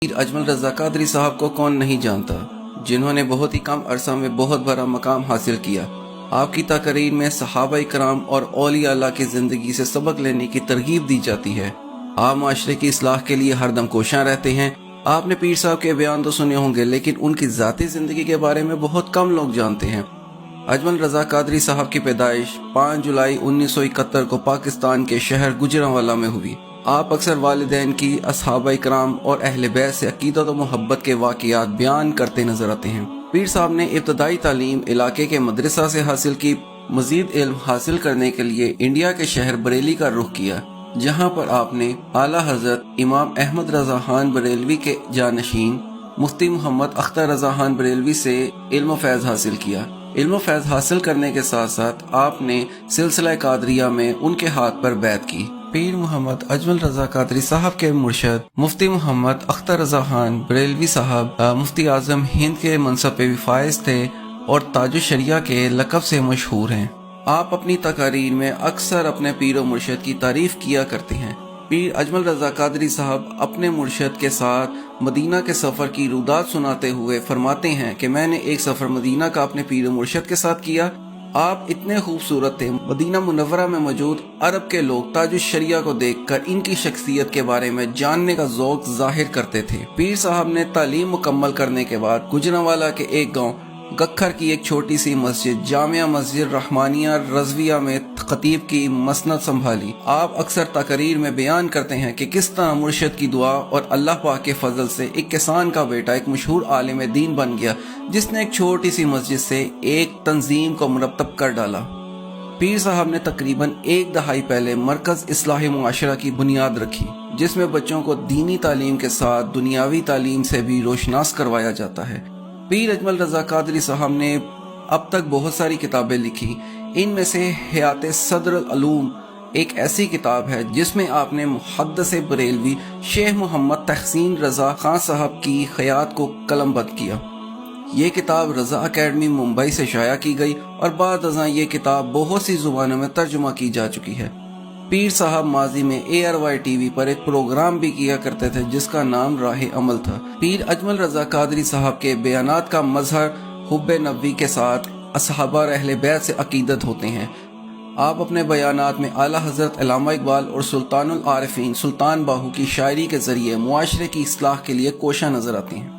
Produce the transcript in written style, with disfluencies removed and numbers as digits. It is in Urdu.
پیر اجمل رضا قادری صاحب کو کون نہیں جانتا، جنہوں نے بہت ہی کم عرصہ میں بہت بڑا مقام حاصل کیا۔ آپ کی تقاریر میں صحابہ کرام اور اولیاء اللہ کی زندگی سے سبق لینے کی ترغیب دی جاتی ہے۔ آپ معاشرے کی اصلاح کے لیے ہر دم کوشاں رہتے ہیں۔ آپ نے پیر صاحب کے بیان تو سنے ہوں گے، لیکن ان کی ذاتی زندگی کے بارے میں بہت کم لوگ جانتے ہیں۔ اجمل رضا قادری صاحب کی پیدائش 5 جولائی 1971 کو پاکستان کے شہر گوجرانوالہ میں ہوئی۔ آپ اکثر والدین کی، اصحابہ کرام اور اہل بیت سے عقیدت و محبت کے واقعات بیان کرتے نظر آتے ہیں۔ پیر صاحب نے ابتدائی تعلیم علاقے کے مدرسہ سے حاصل کی۔ مزید علم حاصل کرنے کے لیے انڈیا کے شہر بریلی کا رخ کیا، جہاں پر آپ نے اعلیٰ حضرت امام احمد رضا خان بریلوی کے جانشین مفتی محمد اختر رضا خان بریلوی سے علم و فیض حاصل کیا۔ علم و فیض حاصل کرنے کے ساتھ ساتھ آپ نے سلسلہ قادریہ میں ان کے ہاتھ پر بیعت کی۔ پیر محمد اجمل رضا قادری صاحب کے مرشد مفتی محمد اختر رضا خان بریلوی صاحب مفتی اعظم ہند کے منصب پہ بھی فائز تھے اور تاج الشریعہ کے لقب سے مشہور ہیں۔ آپ اپنی تقاریر میں اکثر اپنے پیر و مرشد کی تعریف کیا کرتے ہیں۔ پیر اجمل رضا قادری صاحب اپنے مرشد کے ساتھ مدینہ کے سفر کی رودات سناتے ہوئے فرماتے ہیں کہ میں نے ایک سفر مدینہ کا اپنے پیر و مرشد کے ساتھ کیا۔ آپ اتنے خوبصورت تھے، مدینہ منورہ میں موجود عرب کے لوگ تاج الشریعہ کو دیکھ کر ان کی شخصیت کے بارے میں جاننے کا ذوق ظاہر کرتے تھے۔ پیر صاحب نے تعلیم مکمل کرنے کے بعد گوجرانوالہ کے ایک گاؤں گکھر کی ایک چھوٹی سی مسجد جامعہ مسجد رحمانیہ رضویہ میں خطیب کی مسند سنبھالی۔ آپ اکثر تقاریر میں بیان کرتے ہیں کہ کس طرح مرشد کی دعا اور اللہ پاک کے فضل سے ایک کسان کا بیٹا ایک مشہور عالم دین بن گیا، جس نے ایک چھوٹی سی مسجد سے ایک تنظیم کو مرتب کر ڈالا۔ پیر صاحب نے تقریباً ایک دہائی پہلے مرکز اصلاح معاشرہ کی بنیاد رکھی، جس میں بچوں کو دینی تعلیم کے ساتھ دنیاوی تعلیم سے بھی روشناس کروایا جاتا ہے۔ پیر اجمل رضا قادری صاحب نے اب تک بہت ساری کتابیں لکھی۔ ان میں سے حیات صدر العلوم ایک ایسی کتاب ہے جس میں آپ نے محدث بریلوی شیخ محمد تحسین رضا خان صاحب کی حیات کو قلم بند کیا۔ یہ کتاب رضا اکیڈمی ممبئی سے شائع کی گئی اور بعد ازاں یہ کتاب بہت سی زبانوں میں ترجمہ کی جا چکی ہے۔ پیر صاحب ماضی میں ARY TV پر ایک پروگرام بھی کیا کرتے تھے جس کا نام راہ عمل تھا۔ پیر اجمل رضا قادری صاحب کے بیانات کا مظہر حب نبوی کے ساتھ اصحابہ اور اہل بیت سے عقیدت ہوتے ہیں۔ آپ اپنے بیانات میں اعلیٰ حضرت علامہ اقبال اور سلطان العارفین سلطان باہو کی شاعری کے ذریعے معاشرے کی اصلاح کے لیے کوشاں نظر آتے ہیں۔